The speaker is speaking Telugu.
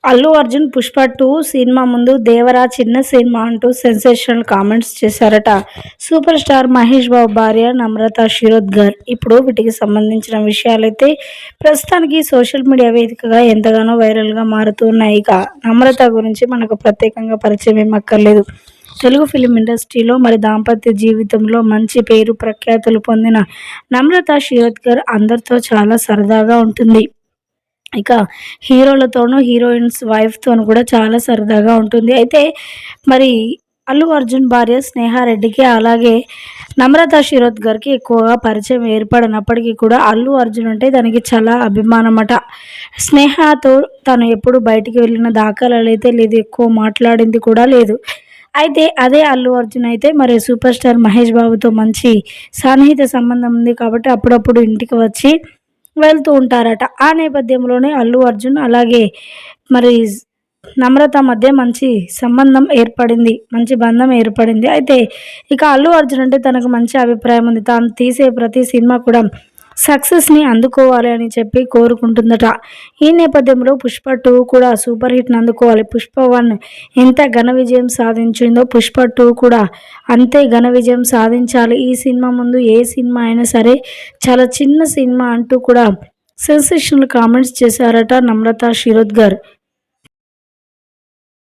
అల్లు అర్జున్ 'పుష్ప 2' సినిమా ముందు 'దేవరా చిన్న సినిమా' అంటూ సెన్సేషనల్ కామెంట్స్ చేశారట. సూపర్ స్టార్ మహేష్ బాబు భార్య నమ్రత శిరోద్కర్. ఇప్పుడు వీటికి సంబంధించిన విషయాలైతే ప్రస్తుతానికి సోషల్ మీడియా వేదికగా ఎంతగానో వైరల్‌గా మారుతూ ఉన్నాయి. ఇక నమ్రత గురించి మనకు ప్రత్యేకంగా పరిచయం ఏం అక్కర్లేదు. తెలుగు ఫిల్మ్ ఇండస్ట్రీలో మరి దాంపత్య జీవితంలో మంచి పేరు ప్రఖ్యాతులు పొందిన నమ్రత శిరోద్కర్ అందరితో చాలా సరదాగా ఉంటుంది. ఇక హీరోలతోనూ, హీరోయిన్స్ వైఫ్‌తోను కూడా చాలా సరదాగా ఉంటుంది. అయితే మరి అల్లు అర్జున్ భార్య స్నేహారెడ్డికి, అలాగే నమ్రత శిరోద్కర్‌కి ఎక్కువగా పరిచయం ఏర్పడనప్పటికీ కూడా అల్లు అర్జున్ అంటే తనకి చాలా అభిమానమట. స్నేహతో తను ఎప్పుడు బయటికి వెళ్ళిన దాఖలాలైతే లేదు. ఎక్కువ మాట్లాడింది కూడా లేదు. అయితే అదే అల్లు అర్జున్ అయితే మరి సూపర్ స్టార్ మహేష్ బాబుతో మంచి సాన్నిహిత్య సంబంధం ఉంది కాబట్టి అప్పుడప్పుడు ఇంటికి వచ్చి వెళ్తూ ఉంటారట. ఆ నేపథ్యంలోనే అల్లు అర్జున్ అలాగే మరి నమ్రత మధ్య మంచి సంబంధం ఏర్పడింది. మంచి బంధం ఏర్పడింది. అయితే ఇక అల్లు అర్జున్ అంటే తనకు మంచి అభిప్రాయం ఉంది. తాను తీసే ప్రతి సినిమా కూడా సక్సెస్‌ని అందుకోవాలి అని చెప్పి కోరుకుంటుందట. ఈ నేపథ్యంలో 'పుష్ప 2' కూడా సూపర్ హిట్‌ని అందుకోవాలి. 'పుష్ప 1' ఎంత ఘన విజయం సాధించిందో 'పుష్ప 2' కూడా అంతే ఘన విజయం సాధించాలి. ఈ సినిమా ముందు ఏ సినిమా అయినా సరే చాలా చిన్న సినిమా అంటూ కూడా సెన్సేషనల్ కామెంట్స్ చేశారట నమ్రత శిరోద్కర్.